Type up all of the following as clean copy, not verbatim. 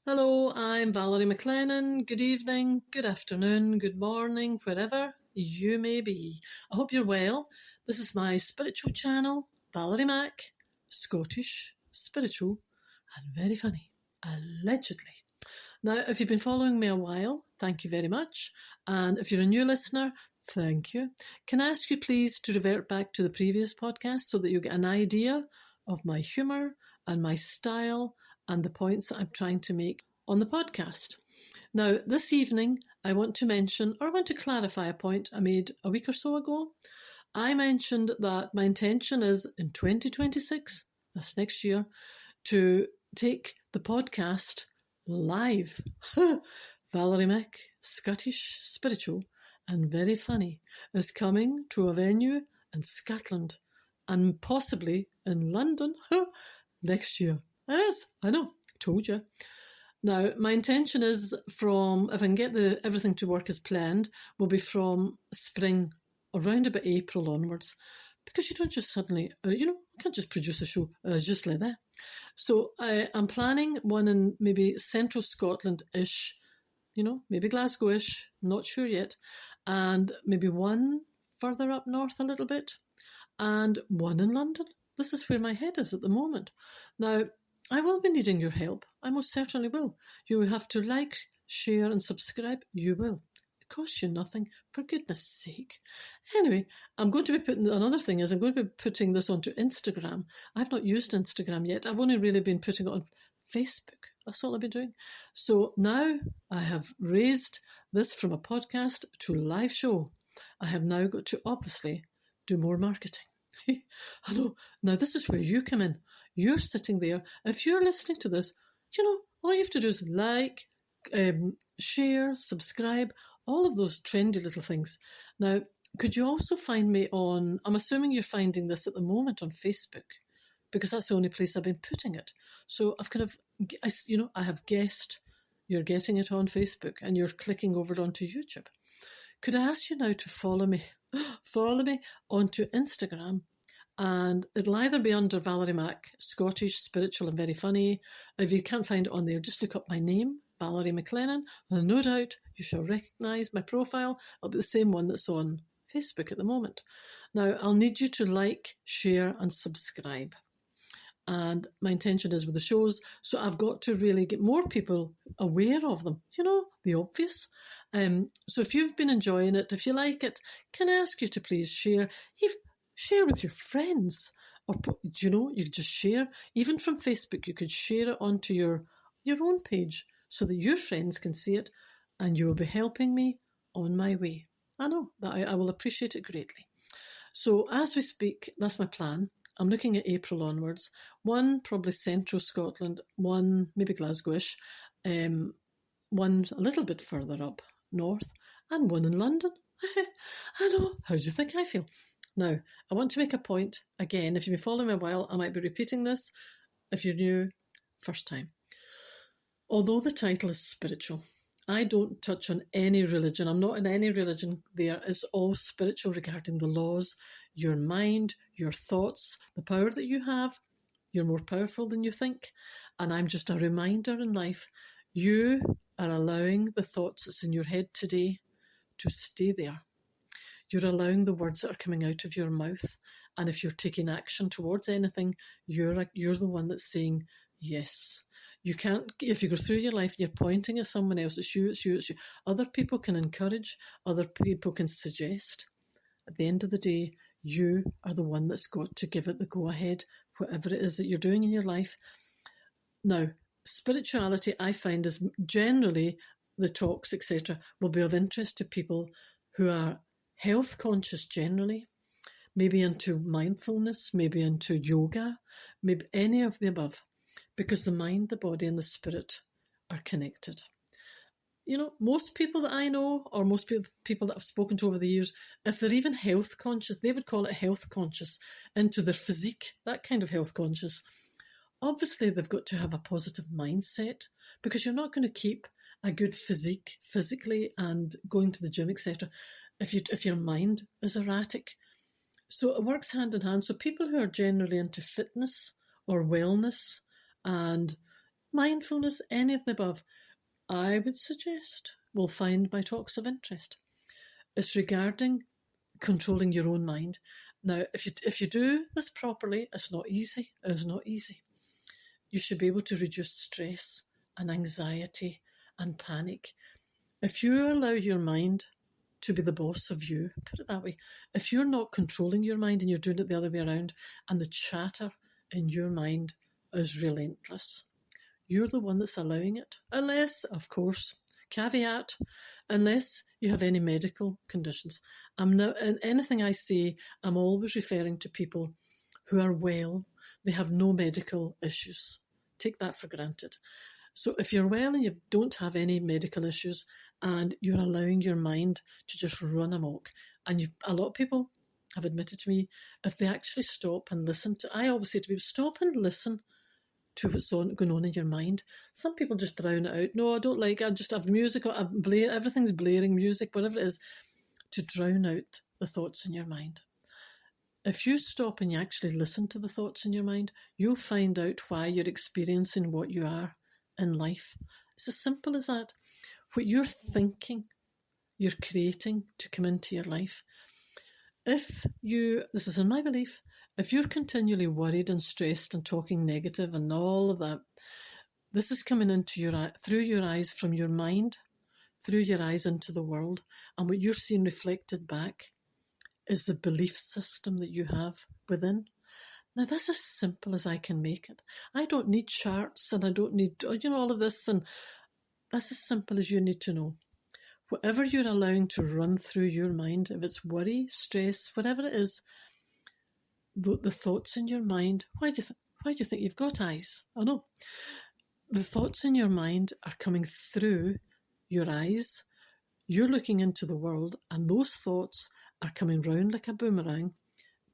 Hello, I'm Valerie McLennan. Good evening, good afternoon, good morning, wherever you may be. I hope you're well. This is my spiritual channel, Valerie Mac, Scottish, spiritual, and very funny, allegedly. Now, if you've been following me a while, thank you very much. And if you're a new listener, thank you. Can I ask you please to revert back to the previous podcast so that you get an idea of my humour and my style and the points that I'm trying to make on the podcast. Now, this evening, I want to clarify a point I made a week or so ago. I mentioned that my intention is in 2026, this next year, to take the podcast live. Valerie Mac, Scottish, spiritual, and very funny, is coming to a venue in Scotland and possibly in London next year. Yes, I know, told you. Now, my intention is if I can get everything to work as planned, will be from spring, around about April onwards, because you don't just suddenly, can't just produce a show just like that. So I'm planning one in maybe central Scotland-ish, maybe Glasgow-ish, not sure yet, and maybe one further up north a little bit, and one in London. This is where my head is at the moment. Now, I will be needing your help. I most certainly will. You will have to like, share and subscribe. You will. It costs you nothing, for goodness sake. Anyway, I'm going to be putting this onto Instagram. I've not used Instagram yet. I've only really been putting it on Facebook. That's all I've been doing. So now I have raised this from a podcast to a live show. I have now got to obviously do more marketing. I know. Now this is where you come in. You're sitting there. If you're listening to this, all you have to do is like, share, subscribe, all of those trendy little things. Now, could you also find me on, I'm assuming you're finding this at the moment on Facebook, because that's the only place I've been putting it. So I have guessed you're getting it on Facebook and you're clicking over onto YouTube. Could I ask you now to follow me onto Instagram? And it'll either be under Valerie Mac, Scottish, spiritual and very funny. If you can't find it on there, just look up my name, Valerie McLennan, and no doubt you shall recognise my profile. It'll be the same one that's on Facebook at the moment. Now, I'll need you to like, share and subscribe. And my intention is with the shows, so I've got to really get more people aware of them, the obvious. So if you've been enjoying it, if you like it, can I ask you to please share with your friends, or you could just share, even from Facebook, you could share it onto your own page so that your friends can see it, and you will be helping me on my way. I know that I will appreciate it greatly. So as we speak, that's my plan. I'm looking at April onwards. One probably central Scotland, one maybe Glasgow-ish, one a little bit further up north, and one in London. I know. How do you think I feel? Now, I want to make a point, again, if you've been following me a while, I might be repeating this. If you're new, first time. Although the title is spiritual, I don't touch on any religion. I'm not in any religion there. It's all spiritual regarding the laws, your mind, your thoughts, the power that you have. You're more powerful than you think. And I'm just a reminder in life, you are allowing the thoughts that's in your head today to stay there. You're allowing the words that are coming out of your mouth. And if you're taking action towards anything, you're the one that's saying yes. You can't, if you go through your life, you're pointing at someone else, it's you. Other people can encourage, other people can suggest. At the end of the day, you are the one that's got to give it the go-ahead, whatever it is that you're doing in your life. Now, spirituality, I find, is generally the talks, etc., will be of interest to people who are health conscious generally, maybe into mindfulness, maybe into yoga, maybe any of the above, because the mind, the body and the spirit are connected. Most people that I know, or most people that I've spoken to over the years, if they're even health conscious, they would call it health conscious, into their physique, that kind of health conscious. Obviously, they've got to have a positive mindset, because you're not going to keep a good physique physically and going to the gym, etc., if your mind is erratic. So it works hand in hand. So people who are generally into fitness or wellness and mindfulness, any of the above, I would suggest will find my talks of interest. It's regarding controlling your own mind. Now, if you do this properly, it's not easy. It's not easy. You should be able to reduce stress and anxiety and panic. If you allow your mind to be the boss of you, put it that way, if you're not controlling your mind and you're doing it the other way around, and the chatter in your mind is relentless, you're the one that's allowing it. Unless, of course, caveat, unless you have any medical conditions. In anything I say, I'm always referring to people who are well. They have no medical issues. Take that for granted. So if you're well and you don't have any medical issues and you're allowing your mind to just run amok, and a lot of people have admitted to me, if they actually stop and listen to, I always say to people, stop and listen to what's going on in your mind. Some people just drown it out. No, I don't like it. I just have music, everything's blaring music, whatever it is, to drown out the thoughts in your mind. If you stop and you actually listen to the thoughts in your mind, you'll find out why you're experiencing what you are in life. It's as simple as that. What you're thinking, you're creating to come into your life. This is in my belief, if you're continually worried and stressed and talking negative and all of that, this is coming into through your eyes from your mind, through your eyes into the world, and what you're seeing reflected back is the belief system that you have within. Now, that's as simple as I can make it. I don't need charts and I don't need, all of this, and that's as simple as you need to know. Whatever you're allowing to run through your mind, if it's worry, stress, whatever it is, the thoughts in your mind, why do you think you've got eyes? I know. The thoughts in your mind are coming through your eyes. You're looking into the world, and those thoughts are coming round like a boomerang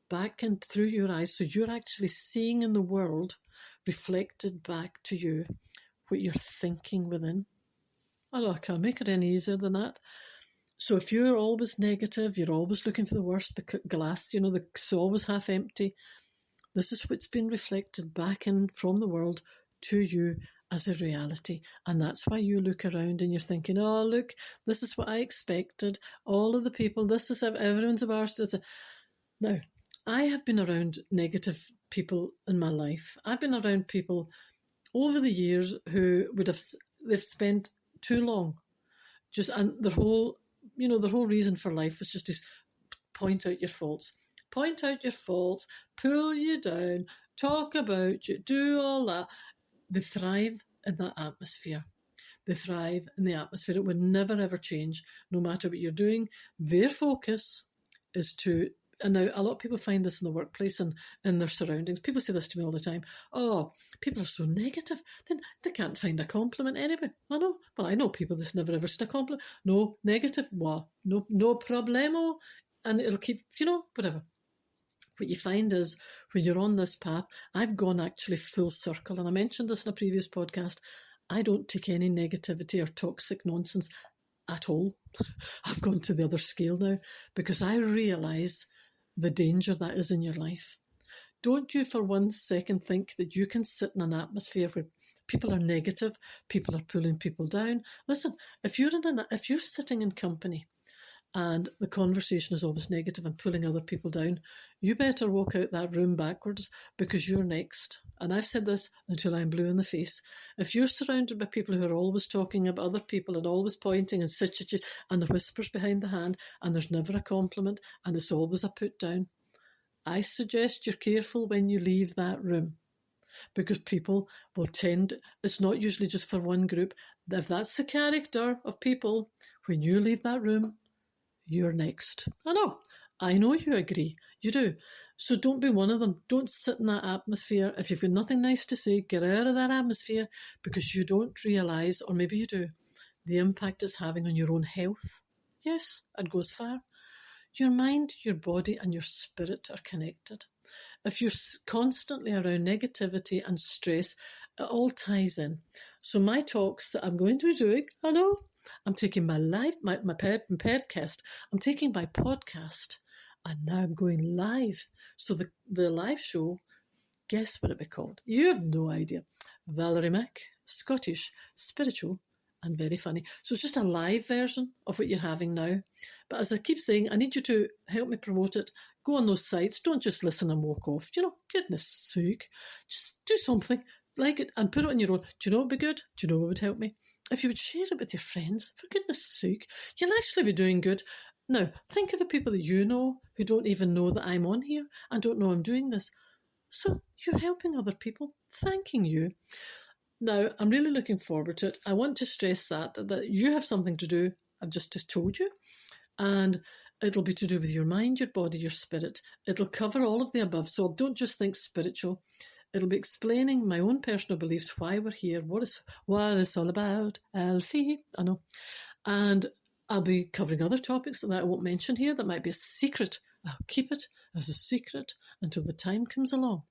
back and through your eyes. So you're actually seeing in the world reflected back to you what you're thinking within. I can't make it any easier than that. So if you're always negative, you're always looking for the worst, the glass, it's always half empty, this is what's been reflected back in from the world to you as a reality. And that's why you look around and you're thinking, oh, look, this is what I expected. All of the people, this is everyone's embarrassed. Now, I have been around negative people in my life. I've been around people over the years who they've spent too long and their whole reason for life was just to point out your faults, pull you down, talk about you, do all that. They thrive in that atmosphere. They thrive in the atmosphere. It would never ever change, no matter what you're doing. Their focus is to, and now a lot of people find this in the workplace and in their surroundings. People say this to me all the time. Oh, people are so negative. Then they can't find a compliment anyway. I know. Well, I know people that's never ever seen a compliment. No, negative. Well, no problemo. And it'll keep, whatever. What you find is when you're on this path, I've gone actually full circle. And I mentioned this in a previous podcast. I don't take any negativity or toxic nonsense at all. I've gone to the other scale now because I realise the danger that is in your life. Don't you for 1 second think that you can sit in an atmosphere where people are negative, people are pulling people down. Listen, if you're sitting in company and the conversation is always negative and pulling other people down, you better walk out that room backwards because you're next. And I've said this until I'm blue in the face. If you're surrounded by people who are always talking about other people and always pointing and and the whispers behind the hand, and there's never a compliment and it's always a put down, I suggest you're careful when you leave that room because people will it's not usually just for one group. If that's the character of people, when you leave that room, you're next. I know you agree. You do. So don't be one of them. Don't sit in that atmosphere. If you've got nothing nice to say, get out of that atmosphere because you don't realise, or maybe you do, the impact it's having on your own health. Yes, I'd go as far. Your mind, your body and your spirit are connected. If you're constantly around negativity and stress, it all ties in. So my talks that I'm going to be doing, I'm taking my podcast, I'm taking my podcast, and now I'm going live. So the live show, guess what it'll be called? You have no idea. Valerie Mac, Scottish, spiritual, and very funny. So it's just a live version of what you're having now. But as I keep saying, I need you to help me promote it. Go on those sites. Don't just listen and walk off. Goodness sake. Just do something. Like it and put it on your own. Do you know what would be good? Do you know what would help me? If you would share it with your friends, for goodness sake, you'll actually be doing good. Now, think of the people that you know who don't even know that I'm on here and don't know I'm doing this. So you're helping other people. Thanking you. Now, I'm really looking forward to it. I want to stress that you have something to do. I've just told you. And it'll be to do with your mind, your body, your spirit. It'll cover all of the above. So don't just think spiritual. It'll be explaining my own personal beliefs, why we're here, what it's all about. Alfie, I know. And I'll be covering other topics that I won't mention here that might be a secret. I'll keep it as a secret until the time comes along.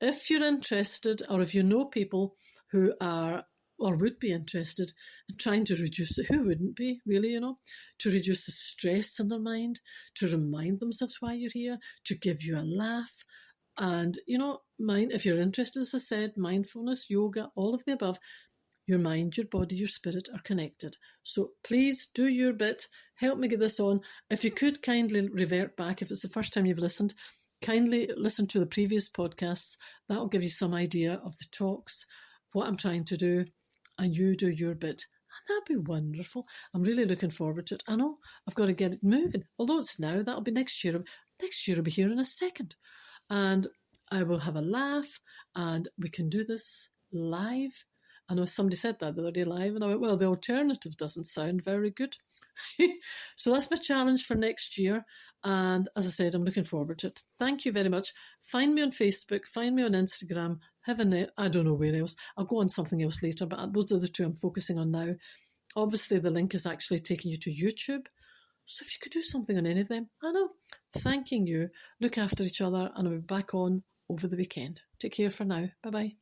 If you're interested, or if you know people who are or would be interested in trying to reduce it, who wouldn't be, really, to reduce the stress in their mind, to remind themselves why you're here, to give you a laugh. And, if you're interested, as I said, mindfulness, yoga, all of the above, your mind, your body, your spirit are connected. So please do your bit. Help me get this on. If you could kindly revert back, if it's the first time you've listened, kindly listen to the previous podcasts. That'll give you some idea of the talks, what I'm trying to do, and you do your bit. And that'd be wonderful. I'm really looking forward to it. I know I've got to get it moving. Although it's now, that'll be next year. Next year will be here in a second. And I will have a laugh, and we can do this live. I know somebody said that the other day live, and I went, well, the alternative doesn't sound very good. So that's my challenge for next year. And as I said, I'm looking forward to it. Thank you very much. Find me on Facebook, find me on Instagram, I don't know where else. I'll go on something else later, but those are the two I'm focusing on now. Obviously, the link is actually taking you to YouTube. So if you could do something on any of them, I know. Thanking you. Look after each other, and I'll be back on over the weekend. Take care for now. Bye-bye.